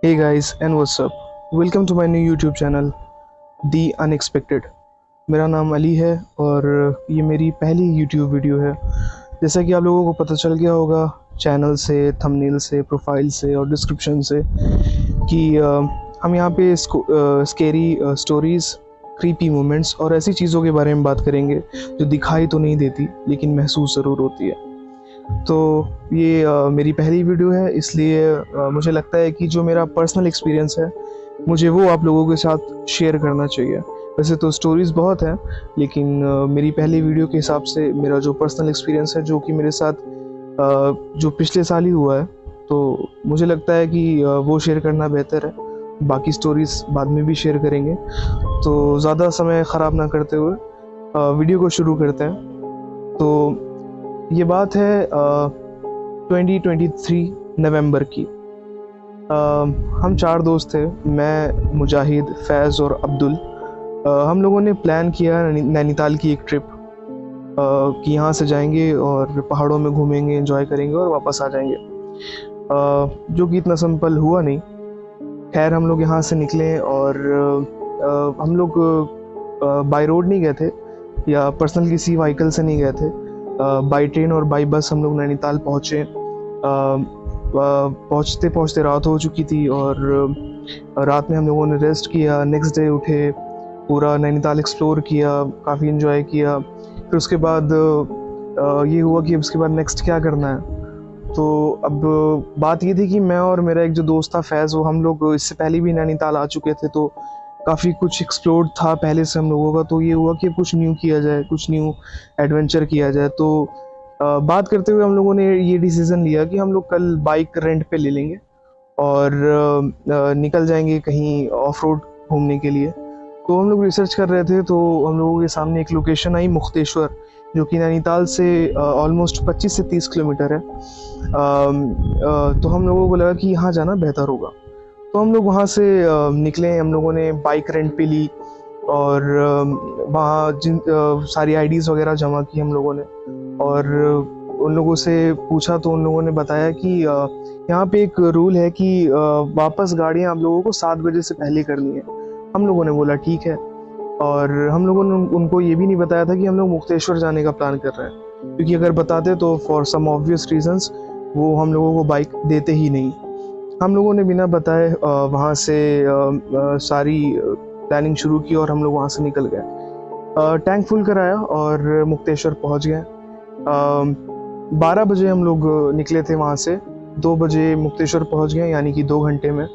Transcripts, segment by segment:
Hey guys and what's up? Welcome to my new YouTube channel The Unexpected। मेरा नाम अली है और ये मेरी पहली YouTube वीडियो है। जैसा कि आप लोगों को पता चल गया होगा चैनल से, थंबनेल से, प्रोफाइल से और डिस्क्रिप्शन से कि हम यहाँ पे स्केरी स्टोरीज़, क्रीपी मोमेंट्स और ऐसी चीज़ों के बारे में बात करेंगे जो दिखाई तो नहीं देती लेकिन महसूस ज़रूर होती है। तो ये मेरी पहली वीडियो है, इसलिए मुझे लगता है कि जो मेरा पर्सनल एक्सपीरियंस है मुझे वो आप लोगों के साथ शेयर करना चाहिए। वैसे तो स्टोरीज़ बहुत हैं लेकिन मेरी पहली वीडियो के हिसाब से मेरा जो पर्सनल एक्सपीरियंस है जो कि मेरे साथ जो पिछले साल ही हुआ है, तो मुझे लगता है कि वो शेयर करना बेहतर है। बाकी स्टोरीज़ बाद में भी शेयर करेंगे। तो ज़्यादा समय ख़राब ना करते हुए वीडियो को शुरू करते हैं। तो ये बात है 2023 नवंबर की। हम 4 दोस्त थे, मैं, मुजाहिद, फैज़ और अब्दुल। हम लोगों ने प्लान किया नैनीताल की एक ट्रिप कि यहाँ से जाएंगे और पहाड़ों में घूमेंगे, एंजॉय करेंगे और वापस आ जाएंगे, जो कि इतना सिंपल हुआ नहीं। खैर हम लोग यहाँ से निकले और हम लोग बाई रोड नहीं गए थे या पर्सनल किसी व्हीकल से नहीं गए थे। बाई ट्रेन और बाई बस हम लोग नैनीताल पहुँचे। पहुँचते पहुँचते रात हो चुकी थी और रात में हम लोगों ने रेस्ट किया। नेक्स्ट डे उठे, पूरा नैनीताल एक्सप्लोर किया, काफ़ी इन्जॉय किया। फिर उसके बाद ये हुआ कि उसके बाद नेक्स्ट क्या करना है। तो अब बात ये थी कि मैं और मेरा एक जो दोस्त था फैज़, वो हम लोग इससे पहले भी नैनीताल आ चुके थे, तो काफ़ी कुछ एक्सप्लोर्ड था पहले से हम लोगों का। तो ये हुआ कि कुछ न्यू किया जाए, कुछ न्यू एडवेंचर किया जाए। तो बात करते हुए हम लोगों ने ये डिसीज़न लिया कि हम लोग कल बाइक रेंट पे ले लेंगे और निकल जाएंगे कहीं ऑफ रोड घूमने के लिए। तो हम लोग रिसर्च कर रहे थे तो हम लोगों के सामने एक लोकेशन आई, मुक्तेश्वर, जो कि नैनीताल से ऑलमोस्ट 25 से 30 किलोमीटर है। तो हम लोगों को लगा कि यहाँ जाना बेहतर होगा। तो हम लोग वहाँ से निकले। हम लोगों ने बाइक रेंट पे ली और वहाँ सारी आईडीज़ वगैरह जमा की हम लोगों ने और उन लोगों से पूछा तो उन लोगों ने बताया कि यहाँ पे एक रूल है कि वापस गाड़ियाँ आप लोगों को 7 बजे से पहले करनी है। हम लोगों ने बोला ठीक है, और हम लोगों ने उनको ये भी नहीं बताया था कि हम लोग मुक्तेश्वर जाने का प्लान कर रहे हैं, क्योंकि अगर बताते तो फॉर सम ऑब्वियस रीजंस वो हम लोगों को बाइक देते ही नहीं। हम लोगों ने बिना बताए वहाँ से सारी प्लानिंग शुरू की और हम लोग वहाँ से निकल गए। टैंक फुल कराया और मुक्तेश्वर पहुँच गए। 12 बजे हम लोग निकले थे वहाँ से, 2 बजे मुक्तेश्वर पहुँच गए, यानी कि 2 घंटे में।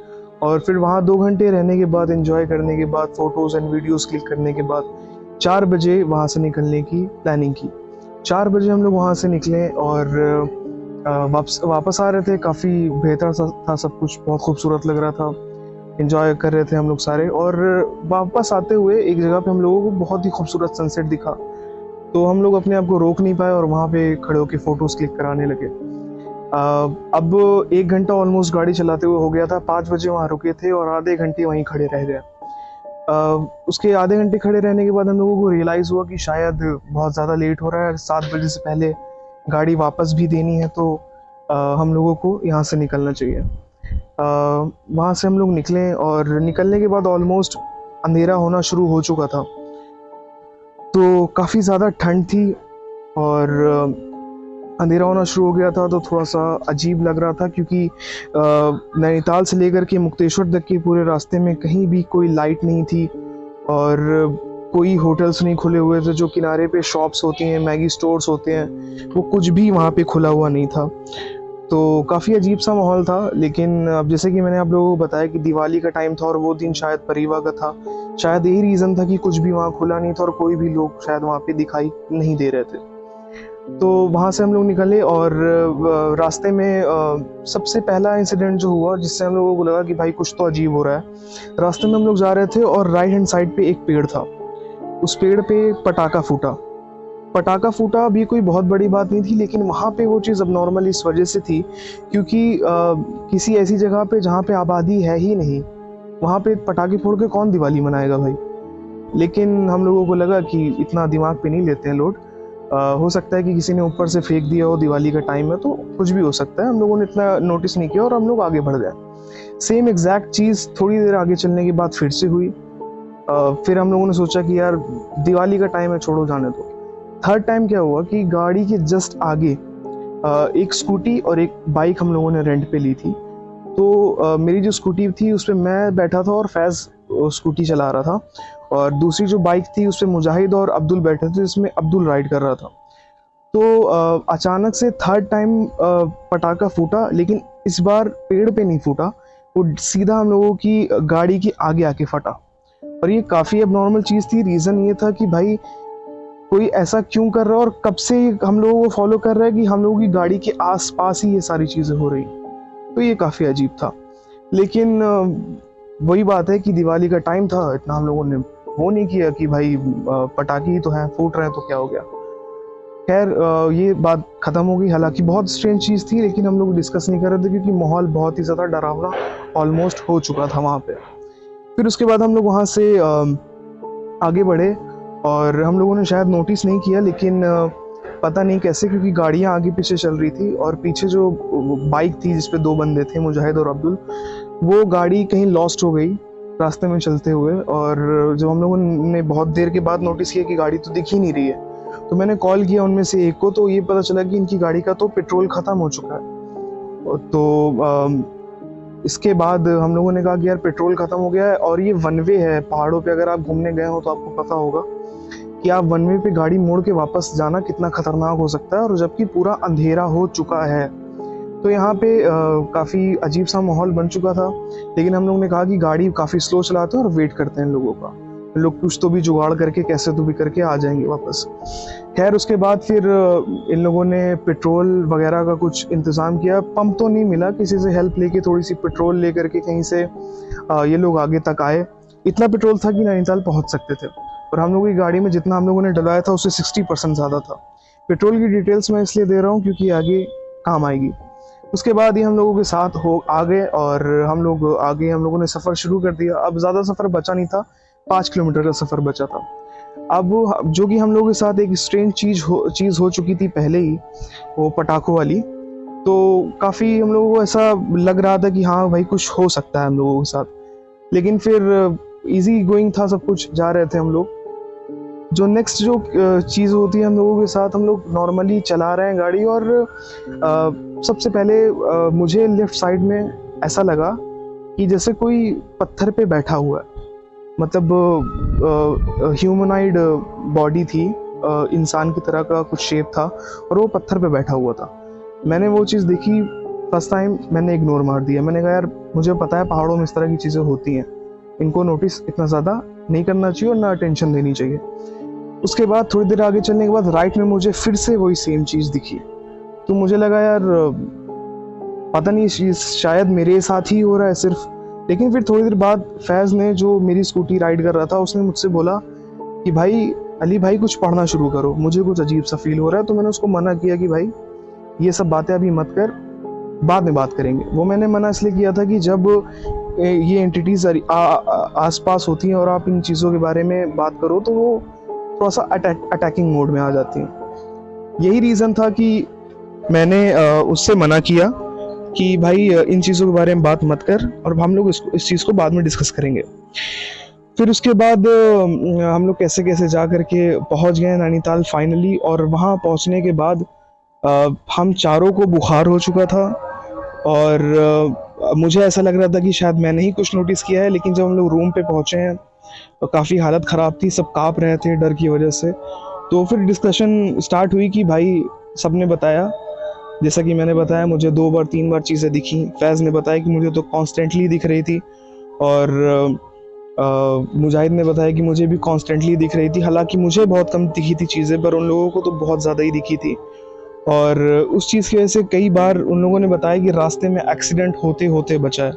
और फिर वहाँ 2 घंटे रहने के बाद, एंजॉय करने के बाद, फ़ोटोज़ एंड वीडियोज़ क्लिक करने के बाद 4 बजे वहाँ से निकलने की प्लानिंग की। 4 बजे हम लोग वहाँ से निकले और वापस आ रहे थे। काफ़ी बेहतर था सब कुछ, बहुत खूबसूरत लग रहा था, एंजॉय कर रहे थे हम लोग सारे। और वापस आते हुए एक जगह पे हम लोगों को बहुत ही खूबसूरत सनसेट दिखा, तो हम लोग अपने आप को रोक नहीं पाए और वहाँ पे खड़े होकर फ़ोटोज़ क्लिक कराने लगे। अब 1 घंटा ऑलमोस्ट गाड़ी चलाते हुए हो गया था। 5 बजे वहाँ रुके थे और आधे घंटे वहीं खड़े रह गए। उसके आधे घंटे खड़े रहने के बाद हम लोगों को रियलाइज़ हुआ कि शायद बहुत ज़्यादा लेट हो रहा है, 7 बजे से पहले गाड़ी वापस भी देनी है, तो हम लोगों को यहाँ से निकलना चाहिए। वहाँ से हम लोग निकले और निकलने के बाद ऑलमोस्ट अंधेरा होना शुरू हो चुका था। तो काफ़ी ज़्यादा ठंड थी और अंधेरा होना शुरू हो गया था, तो थोड़ा सा अजीब लग रहा था, क्योंकि नैनीताल से लेकर के मुक्तेश्वर तक के पूरे रास्ते में कहीं भी कोई लाइट नहीं थी और कोई होटल्स नहीं खुले हुए थे। जो किनारे पे शॉप्स होती हैं, मैगी स्टोर्स होते हैं, वो कुछ भी वहाँ पे खुला हुआ नहीं था। तो काफ़ी अजीब सा माहौल था। लेकिन अब जैसे कि मैंने आप लोगों को बताया कि दिवाली का टाइम था और वो दिन शायद परिवा का था, शायद यही रीज़न था कि कुछ भी वहाँ खुला नहीं था और कोई भी लोग शायद वहाँ पे दिखाई नहीं दे रहे थे। तो वहाँ से हम लोग निकले और रास्ते में सबसे पहला इंसिडेंट जो हुआ, जिससे हम लोगों को लगा कि भाई कुछ तो अजीब हो रहा है। रास्ते में हम लोग जा रहे थे और राइट हैंड साइड पे एक पेड़ था। उस पेड़ पे पटाखा फूटा भी कोई बहुत बड़ी बात नहीं थी, लेकिन वहाँ पे वो चीज़ अब नॉर्मल इस वजह से थी क्योंकि किसी ऐसी जगह पे जहाँ पे आबादी है ही नहीं, वहाँ पे पटाखे फोड़ के कौन दिवाली मनाएगा भाई। लेकिन हम लोगों को लगा कि इतना दिमाग पे नहीं लेते हैं लोड, हो सकता है कि किसी ने ऊपर से फेंक दिया हो, दिवाली का टाइम है तो कुछ भी हो सकता है। हम लोगों ने इतना नोटिस नहीं किया और हम लोग आगे बढ़ गए। सेम एग्जैक्ट चीज़ थोड़ी देर आगे चलने के बाद फिर से हुई। फिर हम लोगों ने सोचा कि यार दिवाली का टाइम है, छोड़ो जाने दो। थर्ड टाइम क्या हुआ कि गाड़ी के जस्ट आगे एक स्कूटी और एक बाइक हम लोगों ने रेंट पे ली थी। तो मेरी जो स्कूटी थी उस पर मैं बैठा था और फैज़ स्कूटी चला रहा था, और दूसरी जो बाइक थी उस पर मुजाहिद और अब्दुल बैठे थे, जिसमें अब्दुल राइड कर रहा था। तो अचानक से थर्ड टाइम पटाखा फूटा, लेकिन इस बार पेड़ पे नहीं फूटा, वो सीधा हम लोगों की गाड़ी के आगे आके फटा। और ये काफ़ी अब नॉर्मल चीज़ थी। रीज़न ये था कि भाई कोई ऐसा क्यों कर रहा है और कब से हम लोगों को फॉलो कर रहा है कि हम लोगों की गाड़ी के आसपास ही ये सारी चीज़ें हो रही। तो ये काफ़ी अजीब था। लेकिन वही बात है कि दिवाली का टाइम था, इतना हम लोगों ने वो नहीं किया कि भाई पटाखे ही तो हैं, फूट रहे हैं तो क्या हो गया। खैर ये बात ख़त्म हो गई। हालांकि बहुत स्ट्रेंज चीज़ थी, लेकिन हम लोग डिस्कस नहीं कर रहे थे क्योंकि माहौल बहुत ही ज़्यादा डरावना ऑलमोस्ट हो चुका था वहाँ पे। फिर उसके बाद हम लोग वहाँ से आगे बढ़े, और हम लोगों ने शायद नोटिस नहीं किया, लेकिन पता नहीं कैसे, क्योंकि गाड़ियाँ आगे पीछे चल रही थी और पीछे जो बाइक थी जिस पे दो बंदे थे, मुजाहिद और अब्दुल, वो गाड़ी कहीं लॉस्ट हो गई रास्ते में चलते हुए। और जब हम लोगों ने बहुत देर के बाद नोटिस किया कि गाड़ी तो दिख ही नहीं रही है, तो मैंने कॉल किया उनमें से एक को, तो ये पता चला कि इनकी गाड़ी का तो पेट्रोल ख़त्म हो चुका है। तो इसके बाद हम लोगों ने कहा कि यार पेट्रोल ख़त्म हो गया है और ये वन वे है। पहाड़ों पे अगर आप घूमने गए हो तो आपको पता होगा कि आप वन वे पे गाड़ी मोड़ के वापस जाना कितना ख़तरनाक हो सकता है, और जबकि पूरा अंधेरा हो चुका है। तो यहाँ पे काफ़ी अजीब सा माहौल बन चुका था। लेकिन हम लोगों ने कहा कि गाड़ी काफ़ी स्लो चलाते हैं और वेट करते हैं लोगों का, लोग कुछ तो भी जुगाड़ करके कैसे तो भी करके आ जाएंगे वापस। खैर उसके बाद फिर इन लोगों ने पेट्रोल वगैरह का कुछ इंतज़ाम किया। पंप तो नहीं मिला, किसी से हेल्प लेके थोड़ी सी पेट्रोल ले करके कहीं से ये लोग आगे तक आए। इतना पेट्रोल था कि नैनीताल पहुंच सकते थे, और हम लोगों की गाड़ी में जितना हम लोगों ने डलाया था उससे 60% ज़्यादा था। पेट्रोल की डिटेल्स मैं इसलिए दे रहा हूँ क्योंकि आगे काम आएगी। उसके बाद ही हम लोगों के साथ हो आ गए, और हम लोगों ने सफ़र शुरू कर दिया। अब ज़्यादा सफ़र बचा नहीं था, 5 किलोमीटर का सफ़र बचा था। अब जो कि हम लोगों के साथ एक स्ट्रेंज चीज़ हो चुकी थी पहले ही, वो पटाखों वाली। तो काफ़ी हम लोगों को ऐसा लग रहा था कि हाँ भाई कुछ हो सकता है हम लोगों के साथ। लेकिन फिर इजी गोइंग था, सब कुछ जा रहे थे हम लोग। जो नेक्स्ट जो चीज़ होती है हम लोगों के साथ, हम लोग नॉर्मली चला रहे हैं गाड़ी, और सबसे पहले मुझे लेफ़्ट साइड में ऐसा लगा कि जैसे कोई पत्थर पे बैठा हुआ है। मतलब ह्यूमनाइड बॉडी थी, इंसान की तरह का कुछ शेप था, और वो पत्थर पे बैठा हुआ था। मैंने वो चीज़ देखी फर्स्ट टाइम, मैंने इग्नोर मार दिया। मैंने कहा यार मुझे पता है पहाड़ों में इस तरह की चीज़ें होती हैं, इनको नोटिस इतना ज़्यादा नहीं करना चाहिए और ना अटेंशन देनी चाहिए। उसके बाद थोड़ी देर आगे चलने के बाद राइट में मुझे फिर से वही सेम चीज़ दिखी। तो मुझे लगा यार पता नहीं शायद मेरे साथ ही हो रहा है सिर्फ। लेकिन फिर थोड़ी देर बाद फैज़ ने, जो मेरी स्कूटी राइड कर रहा था, उसने मुझसे बोला कि भाई अली भाई कुछ पढ़ना शुरू करो, मुझे कुछ अजीब सा फील हो रहा है। तो मैंने उसको मना किया कि भाई ये सब बातें अभी मत कर, बाद में बात करेंगे। वो मैंने मना इसलिए किया था कि जब ये एंटिटीज़ आसपास होती हैं और आप इन चीज़ों के बारे में बात करो तो वो थोड़ा सा अटैकिंग मोड में आ जाती हैं। यही रीज़न था कि मैंने उससे मना किया कि भाई इन चीज़ों के बारे में बात मत कर, और हम लोग इस चीज़ को बाद में डिस्कस करेंगे। फिर उसके बाद हम लोग कैसे कैसे जा करके पहुंच गए नैनीताल फाइनली। और वहां पहुंचने के बाद हम चारों को बुखार हो चुका था, और मुझे ऐसा लग रहा था कि शायद मैंने ही कुछ नोटिस किया है। लेकिन जब हम लोग रूम पे पहुंचे हैं तो काफ़ी हालत ख़राब थी, सब काँप रहे थे डर की वजह से। तो फिर डिस्कशन स्टार्ट हुई कि भाई सबने बताया, जैसा कि मैंने बताया मुझे 2 बार 3 बार चीज़ें दिखी। फैज़ ने बताया कि मुझे तो कॉन्स्टेंटली दिख रही थी, और मुजाहिद ने बताया कि मुझे भी कॉन्स्टेंटली दिख रही थी। हालांकि मुझे बहुत कम दिखी थी चीज़ें, पर उन लोगों को तो बहुत ज़्यादा ही दिखी थी। और उस चीज़ की वजह से कई बार उन लोगों ने बताया कि रास्ते में एक्सीडेंट होते होते बचा है।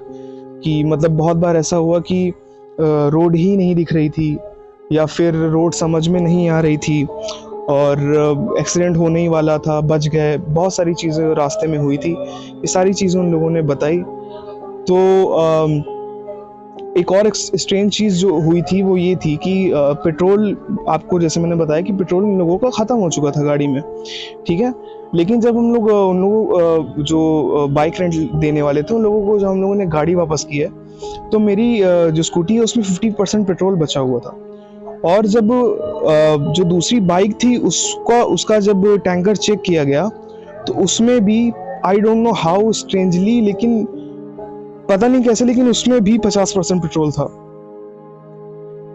कि मतलब बहुत बार ऐसा हुआ कि रोड ही नहीं दिख रही थी, या फिर रोड समझ में नहीं आ रही थी, और एक्सीडेंट होने ही वाला था, बच गए। बहुत सारी चीज़ें रास्ते में हुई थी, ये सारी चीज़ें उन लोगों ने बताई। तो एक और स्ट्रेंज चीज़ जो हुई थी वो ये थी कि पेट्रोल, आपको जैसे मैंने बताया कि पेट्रोल उन लोगों का ख़त्म हो चुका था गाड़ी में, ठीक है। लेकिन जब हम लोग उन लोगों जो बाइक रेंट देने वाले थे उन लोगों को, जब हम लोगों ने गाड़ी वापस की है, तो मेरी जो स्कूटी है उसमें 50% पेट्रोल बचा हुआ था। और जब जो दूसरी बाइक थी उसका जब टैंकर चेक किया गया तो उसमें भी, I don't know how strangely, लेकिन पता नहीं कैसे, लेकिन उसमें भी 50% पेट्रोल था।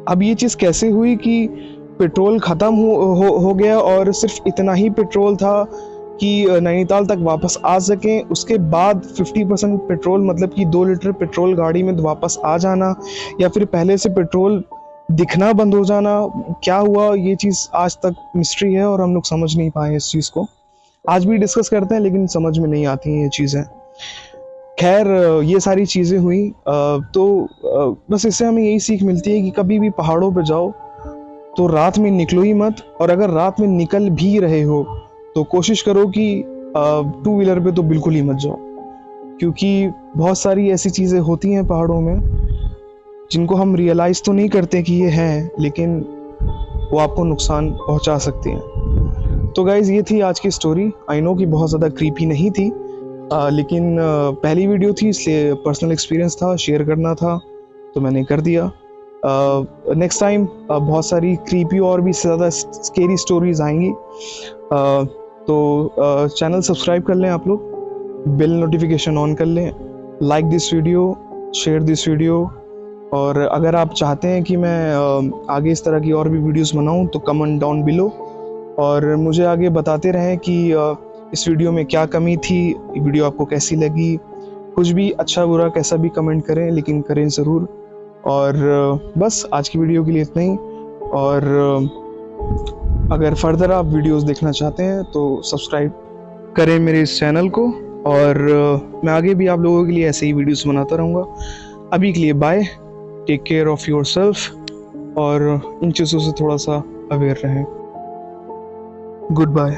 अब ये चीज़ कैसे हुई कि पेट्रोल ख़त्म हो गया और सिर्फ इतना ही पेट्रोल था कि नैनीताल तक वापस आ सकें, उसके बाद 50% पेट्रोल, मतलब कि 2 लीटर पेट्रोल गाड़ी में वापस आ जाना, या फिर पहले से पेट्रोल दिखना बंद हो जाना, क्या हुआ ये चीज़ आज तक मिस्ट्री है और हम लोग समझ नहीं पाए इस चीज़ को। आज भी डिस्कस करते हैं लेकिन समझ में नहीं आती हैं ये चीज़ें। खैर, ये सारी चीज़ें हुई, तो बस इससे हमें यही सीख मिलती है कि कभी भी पहाड़ों पे जाओ तो रात में निकलो ही मत, और अगर रात में निकल भी रहे हो तो कोशिश करो कि 2 व्हीलर पे तो बिल्कुल ही मत जाओ, क्योंकि बहुत सारी ऐसी चीज़ें होती हैं पहाड़ों में जिनको हम रियलाइज़ तो नहीं करते कि ये हैं, लेकिन वो आपको नुकसान पहुंचा सकती हैं। तो गाइज़, ये थी आज की स्टोरी। आई नो कि बहुत ज़्यादा क्रीपी नहीं थी, लेकिन पहली वीडियो थी इसलिए पर्सनल एक्सपीरियंस था, शेयर करना था तो मैंने कर दिया। नेक्स्ट टाइम बहुत सारी क्रीपी और भी ज़्यादा स्केरी स्टोरीज आएंगी, तो चैनल सब्सक्राइब कर लें आप लोग, बेल नोटिफिकेशन ऑन कर लें, like this video, share this video, और अगर आप चाहते हैं कि मैं आगे इस तरह की और भी वीडियोस बनाऊं तो कमेंट डाउन बिलो, और मुझे आगे बताते रहें कि इस वीडियो में क्या कमी थी, वीडियो आपको कैसी लगी, कुछ भी अच्छा बुरा कैसा भी कमेंट करें, लेकिन करें ज़रूर। और बस आज की वीडियो के लिए इतना ही, और अगर फर्दर आप वीडियोस देखना चाहते हैं तो सब्सक्राइब करें मेरे इस चैनल को, और मैं आगे भी आप लोगों के लिए ऐसे ही वीडियोस बनाता रहूँगा। अभी के लिए bye, take care of yourself, और इन चीज़ों से थोड़ा सा अवेयर रहें। Good bye.